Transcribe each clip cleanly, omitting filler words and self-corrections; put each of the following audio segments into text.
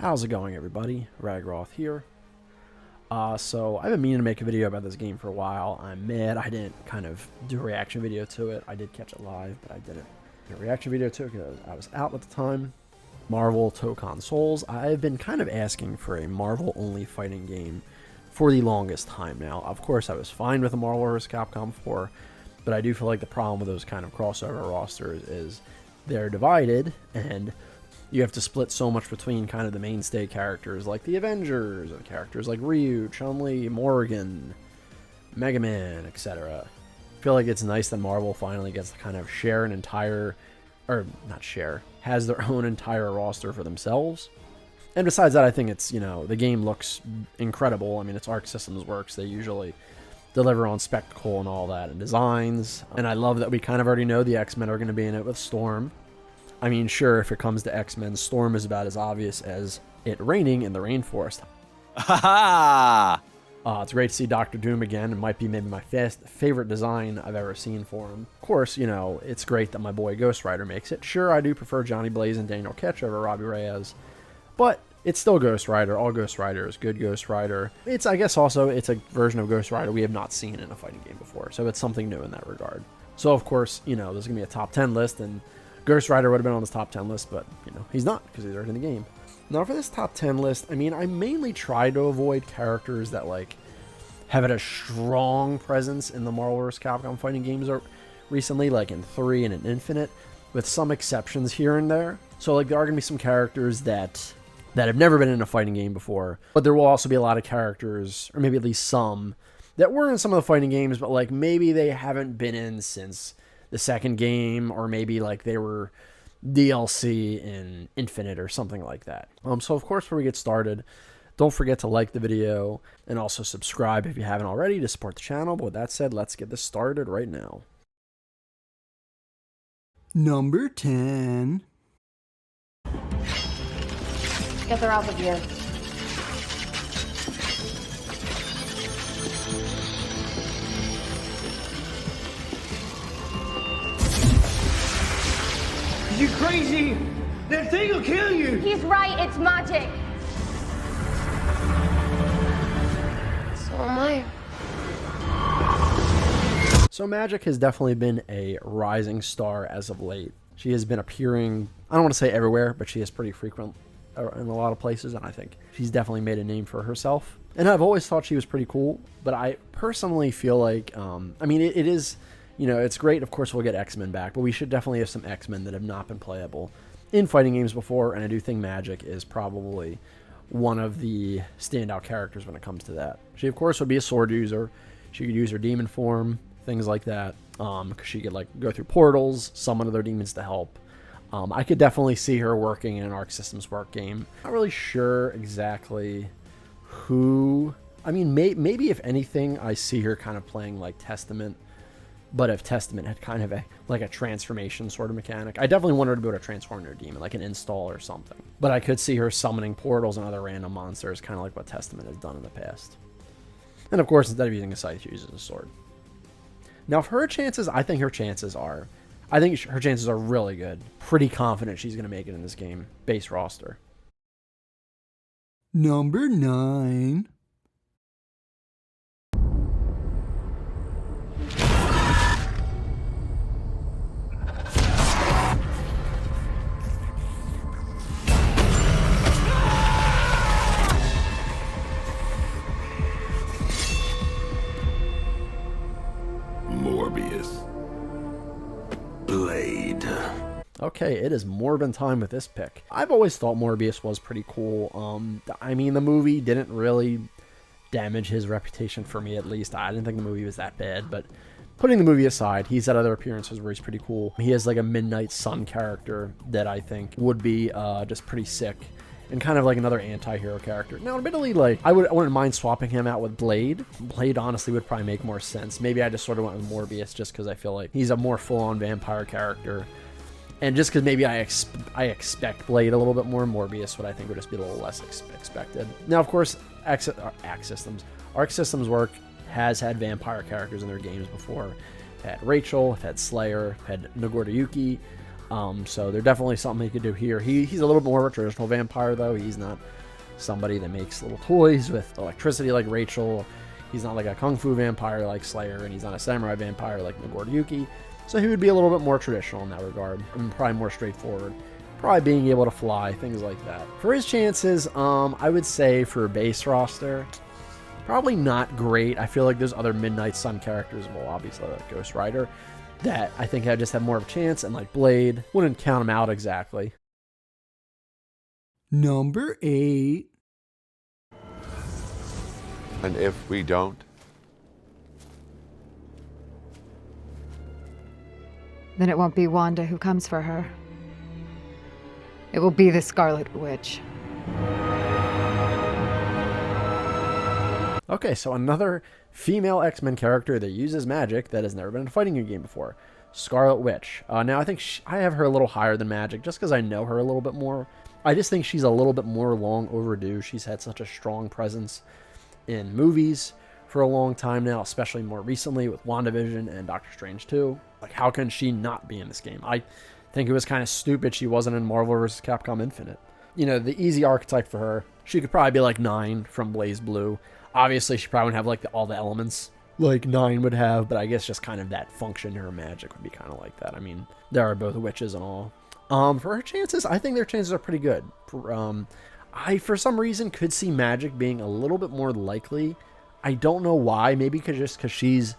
How's it going, everybody? Ragroth here. So I've been meaning to make a video about this game for a while. I'm mad I didn't kind of do a reaction video to it. I did catch it live, but I didn't do a reaction video to it because I was out at the time. Marvel Tokon Souls. I've been kind of asking for a Marvel-only fighting game for the longest time now. Of course, I was fine with the Marvel vs. Capcom 4, but I do feel like the problem with those kind of crossover rosters is they're divided, and you have to split so much between kind of the mainstay characters like the Avengers, or characters like Ryu, Chun-Li, Morrigan, Mega Man, etc. I feel like it's nice that Marvel finally gets to kind of share an entire, or not share, has their own entire roster for themselves. And besides that, I think it's, you know, the game looks incredible. I mean, it's Arc Systems Works. They usually deliver on spectacle and all that and designs. And I love that we kind of already know the X-Men are going to be in it with Storm. I mean, sure, if it comes to X-Men, Storm is about as obvious as it raining in the rainforest. Ha It's great to see Doctor Doom again. It might be maybe my favorite design I've ever seen for him. Of course, you know, it's great that my boy Ghost Rider makes it. Sure, I do prefer Johnny Blaze and Daniel Ketch over Robbie Reyes, but it's still Ghost Rider. All Ghost Rider is good Ghost Rider. It's, I guess, also, it's a version of Ghost Rider we have not seen in a fighting game before, so it's something new in that regard. So, of course, you know, there's going to be a top 10 list, and Ghost Rider would have been on this top 10 list, but, you know, he's not, because he's already in the game. Now, for this top 10 list, I mean, I mainly try to avoid characters that, like, have had a strong presence in the Marvel vs. Capcom fighting games recently, like in 3 and in Infinite, with some exceptions here and there. So, like, there are going to be some characters that have never been in a fighting game before, but there will also be a lot of characters, or maybe at least some, that were in some of the fighting games, but, like, maybe they haven't been in since the second game, or maybe, like, they were DLC in Infinite or something like that. So, of course, before we get started, don't forget to like the video and also subscribe if you haven't already to support the channel. But with that said, let's get this started right now. Number 10. Get her out of here. You crazy? That thing will kill you! He's right, it's magic! So am I. So Magic has definitely been a rising star as of late. She has been appearing, I don't want to say everywhere, but she is pretty frequent in a lot of places, and I think she's definitely made a name for herself. And I've always thought she was pretty cool, but I personally feel like, I mean, it is, you know, it's great, of course, we'll get X-Men back, but we should definitely have some X-Men that have not been playable in fighting games before, and I do think Magic is probably one of the standout characters when it comes to that. She, of course, would be a sword user. She could use her demon form, things like that, because she could, like, go through portals, summon other demons to help. I could definitely see her working in an Arc Systems Work game. Not really sure exactly who. I mean, maybe if anything, I see her kind of playing like Testament, but if Testament had kind of a transformation sort of mechanic. I definitely want her to be able to transform into a demon, like an install or something. But I could see her summoning portals and other random monsters, kind of like what Testament has done in the past. And of course, instead of using a scythe, she uses a sword. Now, for her chances, I think her chances are really good. Pretty confident she's going to make it in this game. Base roster. Number 9. Okay, it is Morbin time with this pick. I've always thought Morbius was pretty cool. I mean, the movie didn't really damage his reputation, for me at least. I didn't think the movie was that bad, but putting the movie aside, he's had other appearances where he's pretty cool. He has like a Midnight Sun character that I think would be just pretty sick, and kind of like another anti-hero character. Now, admittedly, like, I wouldn't mind swapping him out with Blade. Blade honestly would probably make more sense. Maybe I just sort of went with Morbius just because I feel like he's a more full-on vampire character. And just because maybe I expect Blade a little bit more, Morbius would, I think, would just be a little less expected. Now, of course, Arc Systems Work has had vampire characters in their games before. Had Rachel, had Slayer, had Nagoriyuki. So there's definitely something he could do here. He's a little bit more of a traditional vampire, though. He's not somebody that makes little toys with electricity like Rachel. He's not like a kung fu vampire like Slayer, and he's not a samurai vampire like Megor Yuki. So he would be a little bit more traditional in that regard, and probably more straightforward. Probably being able to fly, things like that. For his chances, I would say for base roster, probably not great. I feel like there's other Midnight Sun characters, well, obviously like Ghost Rider, that I think I just have more of a chance, and like Blade, wouldn't count him out exactly. Number 8. And if we don't? Then it won't be Wanda who comes for her. It will be the Scarlet Witch. Okay, so another female X-Men character that uses magic that has never been in a fighting game before. Scarlet Witch. Now, I think I have her a little higher than Magic just because I know her a little bit more. I just think she's a little bit more long overdue. She's had such a strong presence in movies for a long time now, especially more recently with WandaVision and Doctor Strange 2. Like, how can she not be in this game? I think it was kind of stupid she wasn't in Marvel vs. Capcom Infinite. You know, the easy archetype for her, she could probably be like 9 from Blaze Blue. Obviously, she probably wouldn't have like all the elements like 9 would have, but I guess just kind of that function to her magic would be kind of like that. I mean, there are both witches and all. For her chances, I think their chances are pretty good. I, for some reason, could see Magic being a little bit more likely. I don't know why. Maybe just because she's...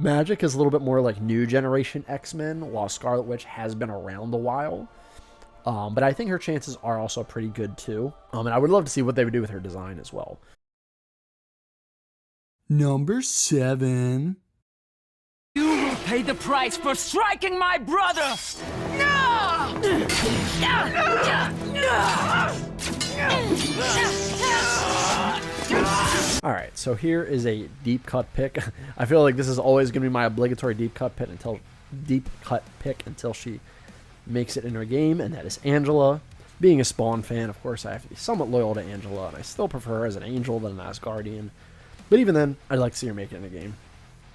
Magic is a little bit more like new generation X-Men, while Scarlet Witch has been around a while. But I think her chances are also pretty good, too. And I would love to see what they would do with her design as well. Number 7. You will pay the price for striking my brother! No! Alright, so here is a deep cut pick. I feel like this is always going to be my obligatory deep cut pick until she makes it in her game, and that is Angela. Being a Spawn fan, of course, I have to be somewhat loyal to Angela, and I still prefer her as an Angel than an Asgardian. But even then, I'd like to see her make it in a game.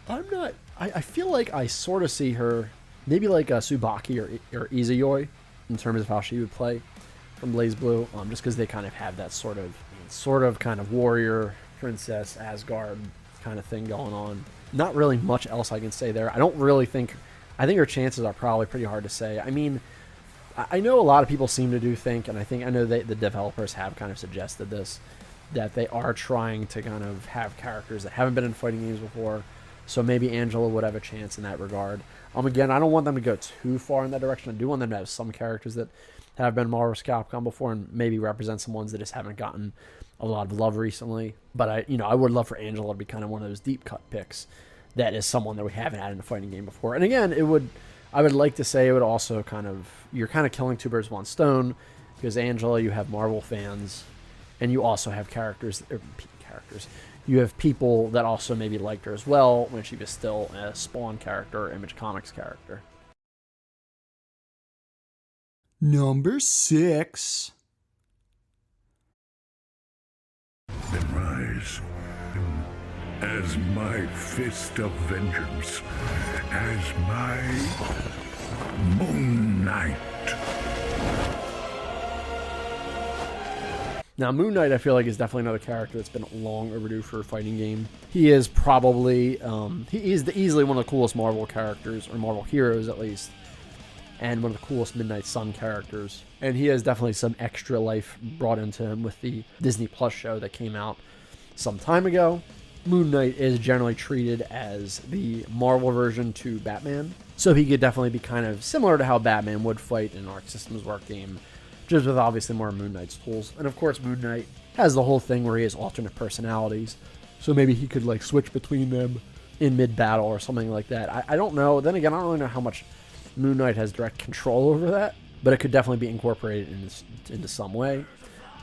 I feel like I sort of see her maybe like a Tsubaki or Izuyoi in terms of how she would play from Blaze Blue, just because they kind of have that sort of kind of warrior, princess, Asgard kind of thing going on. Not really much else I can say there. I think her chances are probably pretty hard to say. I mean, I know a lot of people seem to think, and I know that the developers have kind of suggested this, that they are trying to kind of have characters that haven't been in fighting games before. So maybe Angela would have a chance in that regard. Again, I don't want them to go too far in that direction. I do want them to have some characters that have been Marvel vs. Capcom before and maybe represent some ones that just haven't gotten a lot of love recently. But I would love for Angela to be kind of one of those deep cut picks that is someone that we haven't had in a fighting game before. And again, I would like to say it would also you're kind of killing two birds with one stone, because Angela, you have Marvel fans, and you also have you have people that also maybe liked her as well when she was still a Spawn character or Image Comics character. Number 6. Then rise, as my fist of vengeance, as my Moon Knight. Now, Moon Knight, I feel like, is definitely another character that's been long overdue for a fighting game. He is probably, he is easily one of the coolest Marvel characters, or Marvel heroes at least, and one of the coolest Midnight Sun characters. And he has definitely some extra life brought into him with the Disney Plus show that came out some time ago. Moon Knight is generally treated as the Marvel version to Batman, so he could definitely be kind of similar to how Batman would fight in an Arc Systems Work game, just with obviously more Moon Knight's tools. And of course, Moon Knight has the whole thing where he has alternate personalities, so maybe he could like switch between them in mid-battle or something like that. I don't know. Then again, I don't really know how much Moon Knight has direct control over that, but it could definitely be incorporated into some way.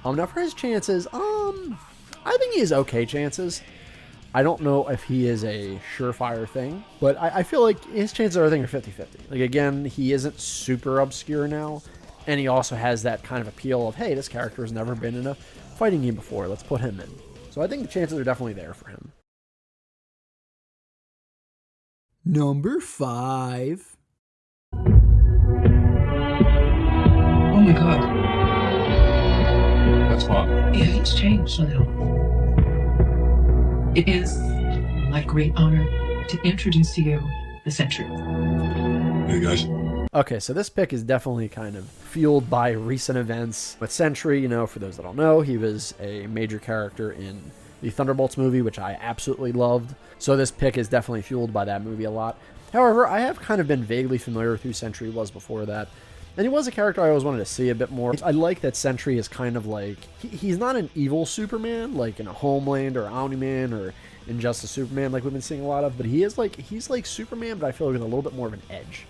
Now for his chances, I think he has okay chances. I don't know if he is a surefire thing, but I feel like his chances are 50-50. Like, again, he isn't super obscure now, and he also has that kind of appeal of, hey, this character has never been in a fighting game before, let's put him in. So I think the chances are definitely there for him. Number 5. my god. What's wrong? It's changed a little. It is my great honor to introduce to you the Sentry. Hey guys. Okay, so this pick is definitely kind of fueled by recent events. With Sentry, you know, for those that don't know, he was a major character in the Thunderbolts movie, which I absolutely loved. So this pick is definitely fueled by that movie a lot. However, I have kind of been vaguely familiar with who Sentry was before that. And he was a character I always wanted to see a bit more. I like that Sentry is kind of like, he's not an evil Superman, like in a Homeland or Omni-Man or Injustice Superman like we've been seeing a lot of, but he's like Superman, but I feel like with a little bit more of an edge.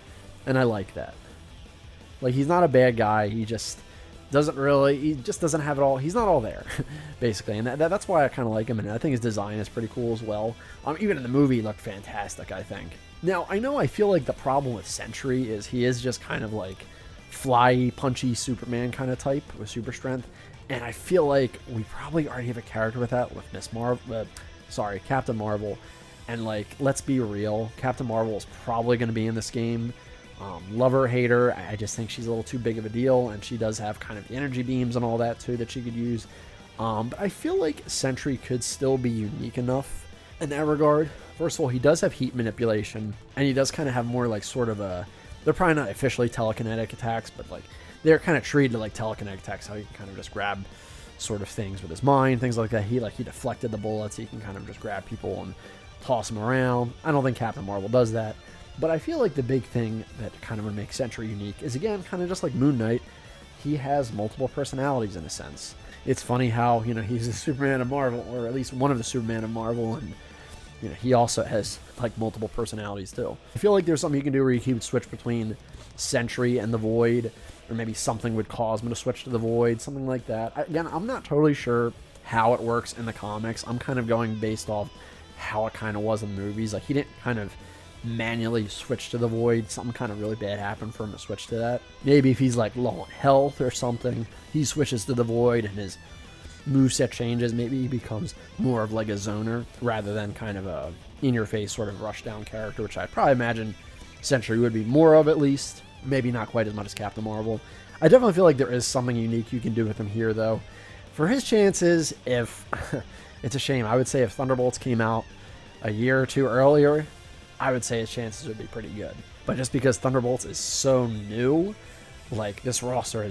And I like that. Like, he's not a bad guy. He just doesn't have it all. He's not all there, basically. And that's why I kind of like him. And I think his design is pretty cool as well. Even in the movie, he looked fantastic, I think. Now, I feel like the problem with Sentry is he is just kind of like fly, punchy Superman kind of type with super strength. And I feel like we probably already have a character with that with Captain Marvel. And, like, let's be real. Captain Marvel is probably going to be in this game. Love her, hate her, I just think she's a little too big of a deal, and she does have kind of energy beams and all that too that she could use. But I feel like Sentry could still be unique enough in that regard. First of all, he does have heat manipulation, and he does kind of have more like sort of a, they're probably not officially telekinetic attacks, but like they're kind of treated like telekinetic attacks, how he can kind of just grab sort of things with his mind, things like that. He deflected the bullets, he can kind of just grab people and toss them around. I don't think Captain Marvel does that. But I feel like the big thing that kind of would make Sentry unique is, again, kind of just like Moon Knight, he has multiple personalities in a sense. It's funny how, you know, he's the Superman of Marvel, or at least one of the Superman of Marvel, and, you know, he also has, like, multiple personalities too. I feel like there's something you can do where he would switch between Sentry and the Void, or maybe something would cause him to switch to the Void, something like that. Again, I'm not totally sure how it works in the comics. I'm kind of going based off how it kind of was in the movies. Like, he didn't kind of manually switch to the Void. Something kind of really bad happened for him to switch to that. Maybe if he's like low on health or something, he switches to the Void and his moveset changes. Maybe he becomes more of like a zoner rather than kind of a in-your-face sort of rushdown character, which I'd probably imagine Sentry would be more of, at least. Maybe not quite as much as Captain Marvel. I definitely feel like there is something unique you can do with him here, though. For his chances, if it's a shame, I would say if Thunderbolts came out a year or two earlier, I would say his chances would be pretty good. But just because Thunderbolts is so new, like, this roster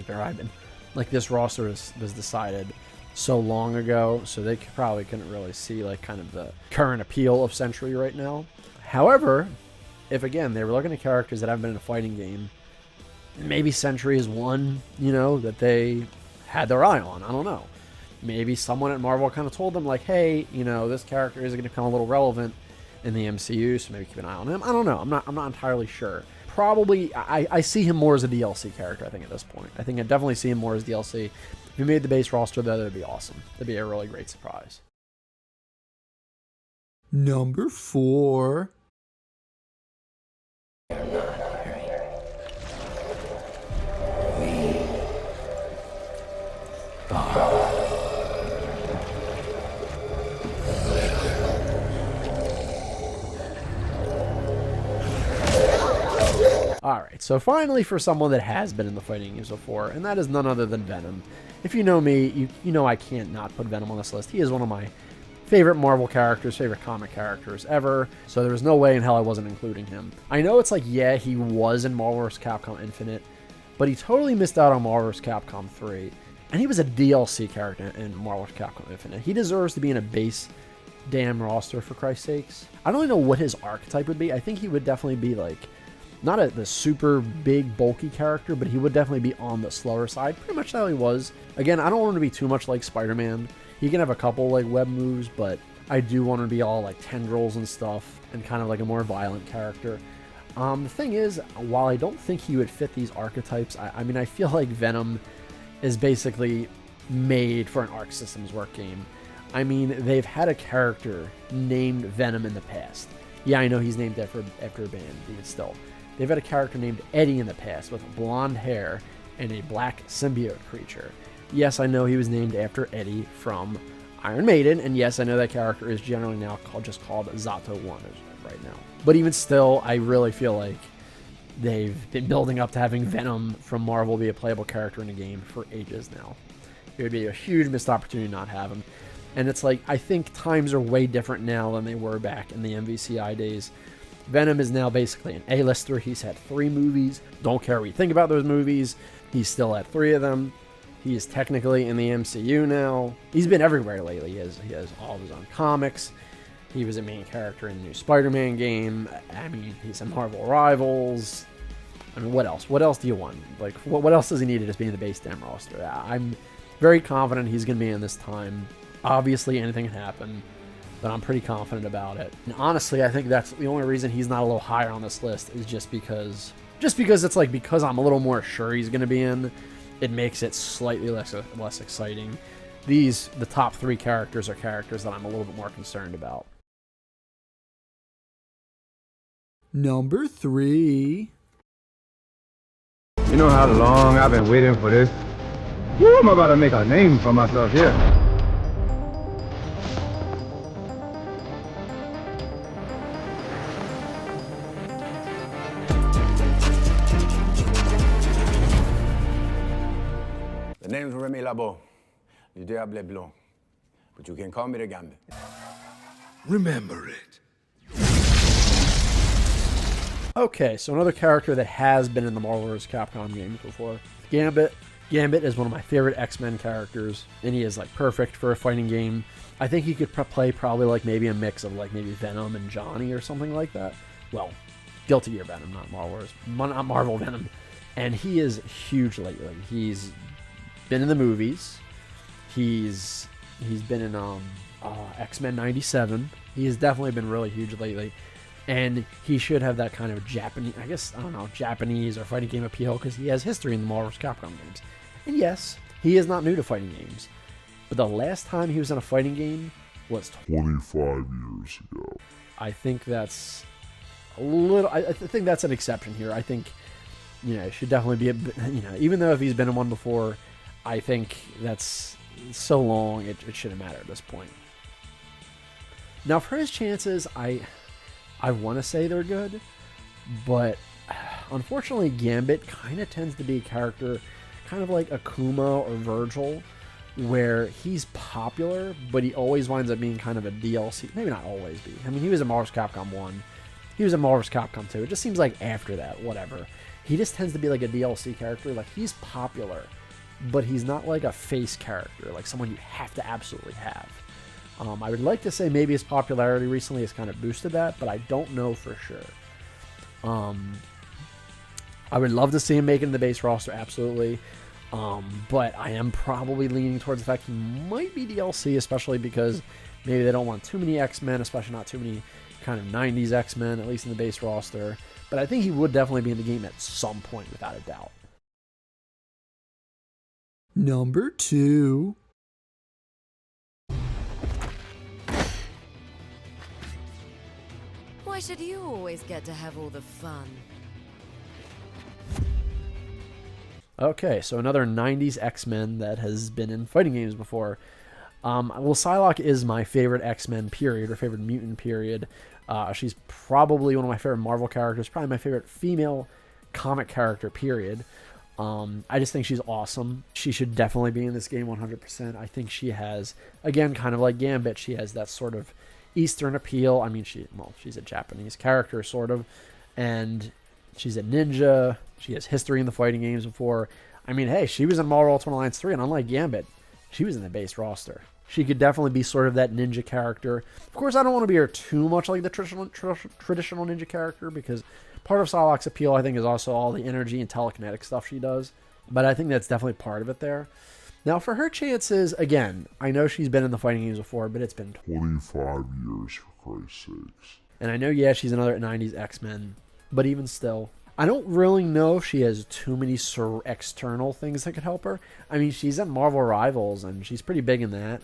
was decided so long ago, so they probably couldn't really see, like, kind of the current appeal of Sentry right now. However, if, again, they were looking at characters that haven't been in a fighting game, maybe Sentry is one, you know, that they had their eye on. I don't know. Maybe someone at Marvel kind of told them, like, hey, you know, this character is going to become a little relevant in the MCU, so maybe keep an eye on him. I don't know. I'm not entirely sure. Probably, I see him more as a DLC character, I think, at this point. I think I definitely see him more as DLC. If he made the base roster, though, that would be awesome. That'd be a really great surprise. Number 4. Alright, so finally for someone that has been in the fighting games before, and that is none other than Venom. If you know me, you know I can't not put Venom on this list. He is one of my favorite Marvel characters, favorite comic characters ever, so there was no way in hell I wasn't including him. I know it's like, yeah, he was in Marvel vs. Capcom Infinite, but he totally missed out on Marvel vs. Capcom 3, and he was a DLC character in Marvel vs. Capcom Infinite. He deserves to be in a base damn roster, for Christ's sakes. I don't even know what his archetype would be. I think he would definitely be like, not the super big, bulky character, but he would definitely be on the slower side. Pretty much how he was. Again, I don't want him to be too much like Spider-Man. He can have a couple like web moves, but I do want him to be all like tendrils and stuff, and kind of like a more violent character. The thing is, while I don't think he would fit these archetypes, I mean, I feel like Venom is basically made for an Arc Systems work game. I mean, they've had a character named Venom in the past. Yeah, I know he's named after a band, even still. They've had a character named Eddie in the past with blonde hair and a black symbiote creature. Yes, I know he was named after Eddie from Iron Maiden, and yes, I know that character is generally now just called Zato 1 right now. But even still, I really feel like They've been building up to having Venom from Marvel be a playable character in a game for ages now. It would be a huge missed opportunity to not have him. And it's like, I think times are way different now than they were back in the MVCI days. Venom is now basically an A-lister. He's had 3 movies. Don't care what you think about those movies. He's still had 3 of them. He is technically in the MCU now. He's been everywhere lately. He has all of his own comics. He was a main character in the new Spider-Man game. I mean, he's in Marvel Rivals. I mean, what else? What else do you want? Like, what else does he need to just be in the base damn roster? I'm very confident he's going to be in this time. Obviously, anything can happen, but I'm pretty confident about it. And honestly, I think that's the only reason he's not a little higher on this list is just because it's like, because I'm a little more sure he's going to be in, it makes it slightly less exciting. The top 3 characters are characters that I'm a little bit more concerned about. Number 3. You know how long I've been waiting for this? Woo, I'm about to make a name for myself here. The name's Remy Labo, du Diable Blanc, but you can call me the Gambit. Remember it. Okay, so another character that has been in the Marvel vs. Capcom games before. Gambit. Gambit is one of my favorite X-Men characters, and he is like perfect for a fighting game. I think he could play probably like maybe a mix of like maybe Venom and Johnny or something like that. Well, Guilty Gear Venom, not Marvel Venom. And he is huge lately. He's been in the movies. He's been in X-Men 97. He has definitely been really huge lately. And he should have that kind of Japanese or fighting game appeal because he has history in the Marvel vs. Capcom games. And yes, he is not new to fighting games. But the last time he was in a fighting game was 25 years ago. I think that's a little... I think that's an exception here. I think, it should definitely be even though if he's been in one before, I think that's so long, it shouldn't matter at this point. Now, for his chances, I want to say they're good, but unfortunately Gambit kind of tends to be a character kind of like Akuma or Virgil, where he's popular, but he always winds up being kind of a DLC. Maybe not always be. I mean, he was in Marvel vs. Capcom 1. He was in Marvel vs. Capcom 2. It just seems like after that, whatever. He just tends to be like a DLC character. Like, he's popular, but he's not like a face character, like someone you have to absolutely have. I would like to say maybe his popularity recently has kind of boosted that, but I don't know for sure. I would love to see him making the base roster, absolutely. But I am probably leaning towards the fact he might be DLC, especially because maybe they don't want too many X-Men, especially not too many kind of 90s X-Men, at least in the base roster. But I think he would definitely be in the game at some point, without a doubt. Number 2. Why should you always get to have all the fun? Okay, so another 90s X-Men that has been in fighting games before. Well, Psylocke is my favorite X-Men period, or favorite mutant period. She's probably one of my favorite Marvel characters, probably my favorite female comic character, period. I just think she's awesome. She should definitely be in this game 100%. I think she has, again, kind of like Gambit, she has that sort of Eastern appeal. I mean, she's a Japanese character, sort of, and she's a ninja. She has history in the fighting games before. I mean, hey, she was in Marvel Ultimate Alliance 3, and unlike Gambit, she was in the base roster. She could definitely be sort of that ninja character. Of course, I don't want to be her too much like the traditional ninja character, because part of Psylocke's appeal, I think, is also all the energy and telekinetic stuff she does. But I think that's definitely part of it there. Now, for her chances, again, I know she's been in the fighting games before, but it's been 25 years, for Christ's sakes. And I know, yeah, she's another 90s X-Men, but even still, I don't really know if she has too many external things that could help her. I mean, she's in Marvel Rivals, and she's pretty big in that.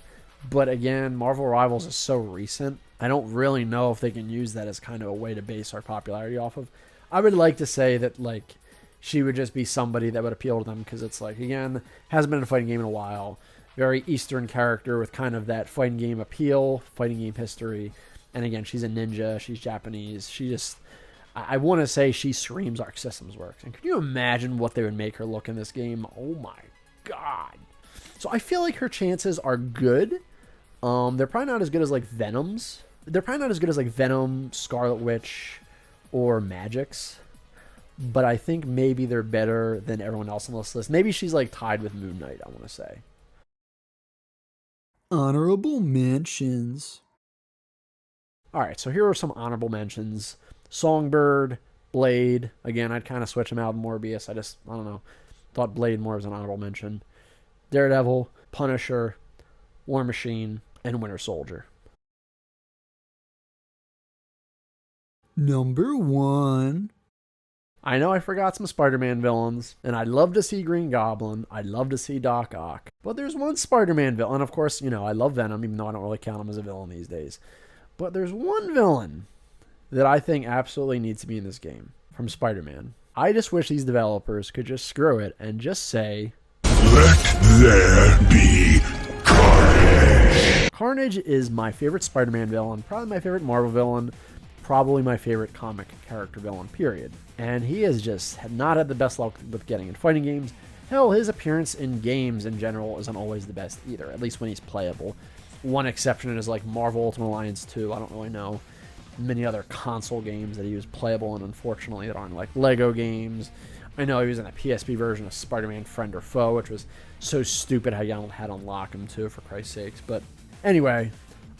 But again, Marvel Rivals is so recent, I don't really know if they can use that as kind of a way to base our popularity off of. I would like to say that, like, she would just be somebody that would appeal to them, because it's like, again, hasn't been in a fighting game in a while. Very Eastern character with kind of that fighting game appeal, fighting game history. And again, she's a ninja, she's Japanese. She just, I want to say she screams Arc Systems Works. And can you imagine what they would make her look in this game? Oh my god. So I feel like her chances are good. They're probably not as good as like Venom's. They're probably not as good as like Venom, Scarlet Witch, or Magic's. But I think maybe they're better than everyone else on this list. Maybe she's like tied with Moon Knight, I want to say. Honorable mentions. Alright, so here are some honorable mentions. Songbird, Blade. Again, I'd kind of switch them out with Morbius. I don't know. Thought Blade more was an honorable mention. Daredevil, Punisher, War Machine, and Winter Soldier. Number 1. I know I forgot some Spider-Man villains, and I'd love to see Green Goblin. I'd love to see Doc Ock. But there's one Spider-Man villain. Of course, you know, I love Venom, even though I don't really count him as a villain these days. But there's one villain that I think absolutely needs to be in this game from Spider-Man. I just wish these developers could just screw it and just say, "Let there be carnage." Carnage is my favorite Spider-Man villain, probably my favorite Marvel villain, probably my favorite comic character villain, period. And he has just not had the best luck with getting in fighting games. Hell, his appearance in games in general isn't always the best either, at least when he's playable. One exception is like Marvel Ultimate Alliance 2, I don't really know many other console games that he was playable in, unfortunately, that aren't like Lego games. I know he was in a PSP version of Spider-Man Friend or Foe, which was so stupid how you had to unlock him too, for Christ's sakes. But anyway,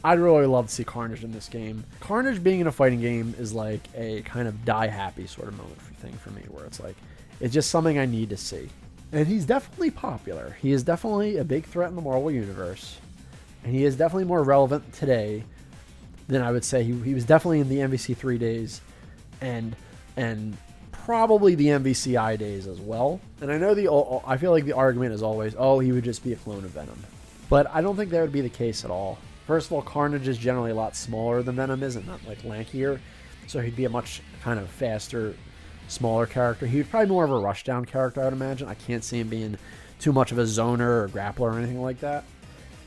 I'd really love to see Carnage in this game. Carnage being in a fighting game is like a kind of die-happy sort of moment thing for me, where it's like, it's just something I need to see. And he's definitely popular. He is definitely a big threat in the Marvel Universe. And he is definitely more relevant today than I would say. He was definitely in the MVC3 days and probably the MVCI days as well. And I know I feel like the argument is always, oh, he would just be a clone of Venom. But I don't think that would be the case at all. First of all, Carnage is generally a lot smaller than Venom is, and not like lankier. So he'd be a much kind of faster, smaller character. He would probably be more of a rushdown character, I would imagine. I can't see him being too much of a zoner or grappler or anything like that.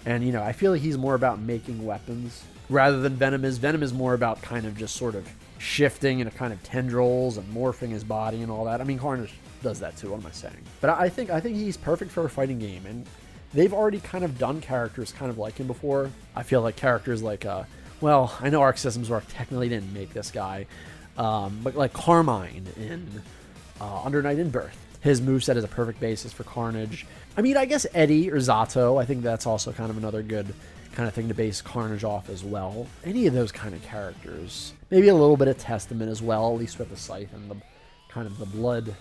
And, you know, I feel like he's more about making weapons rather than Venom is. Venom is more about kind of just sort of shifting into kind of tendrils and morphing his body and all that. I mean, Carnage does that too, what am I saying? But I think he's perfect for a fighting game, and they've already kind of done characters kind of like him before. I feel like characters like, well, I know Arc Systems Works technically didn't make this guy, but like Carmine in Under Night in Birth. His moveset is a perfect basis for Carnage. I mean, I guess Eddie or Zato, I think that's also kind of another good kind of thing to base Carnage off as well. Any of those kind of characters. Maybe a little bit of Testament as well, at least with the scythe and the kind of the blood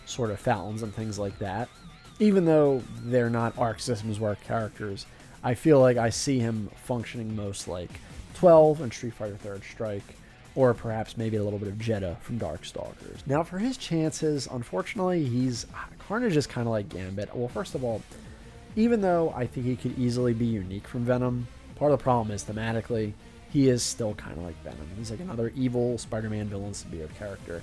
sort of fountains and things like that. Even though they're not Arc Systems Works characters, I feel like I see him functioning most like 12 and Street Fighter Third Strike, or perhaps maybe a little bit of Jeddah from Darkstalkers. Now for his chances, unfortunately, Carnage is kind of like Gambit. Well, first of all, even though I think he could easily be unique from Venom, part of the problem is thematically, he is still kind of like Venom. He's like another evil Spider-Man villain symbiote character,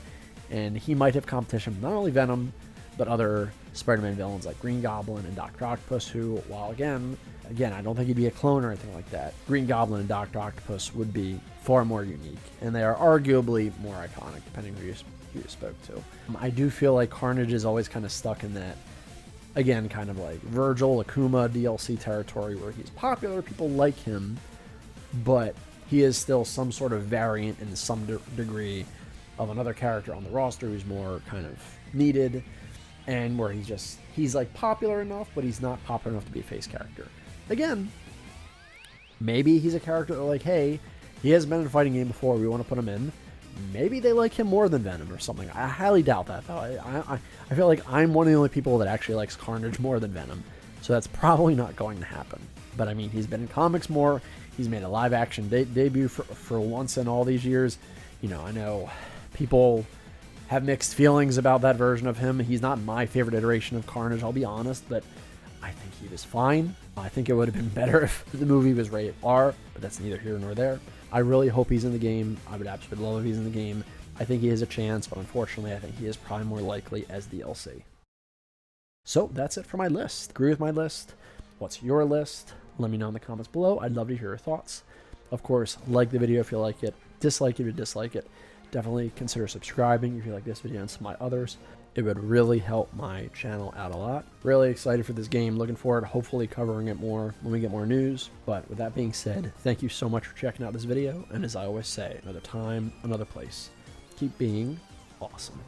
and he might have competition from not only Venom, but other Spider-Man villains like Green Goblin and Dr. Octopus, who, while again, I don't think he'd be a clone or anything like that. Green Goblin and Dr. Octopus would be far more unique, and they are arguably more iconic, depending who you spoke to. I do feel like Carnage is always kind of stuck in that, again, kind of like Virgil, Akuma, DLC territory, where he's popular, people like him, but he is still some sort of variant in some degree of another character on the roster who's more kind of needed, and where he's like popular enough, but he's not popular enough to be a face character. Again, maybe he's a character that like, hey, he hasn't been in a fighting game before, we want to put him in. Maybe they like him more than Venom or something. I highly doubt that, though. I feel like I'm one of the only people that actually likes Carnage more than Venom, so that's probably not going to happen. But I mean, he's been in comics more, he's made a live-action debut for once in all these years. You know, I know people have mixed feelings about that version of him. He's not my favorite iteration of Carnage, I'll be honest, but I think he was fine. I think it would have been better if the movie was rated R, but that's neither here nor there. I really hope he's in the game. I would absolutely love if he's in the game. I think he has a chance, but unfortunately, I think he is probably more likely as DLC. So that's it for my list. Agree with my list? What's your list? Let me know in the comments below. I'd love to hear your thoughts. Of course, like the video if you like it. Dislike it if you dislike it. Definitely consider subscribing if you like this video and some of my others. It would really help my channel out a lot. Really excited for this game. Looking forward to hopefully covering it more when we get more news. But with that being said, thank you so much for checking out this video. And as I always say, another time, another place. Keep being awesome.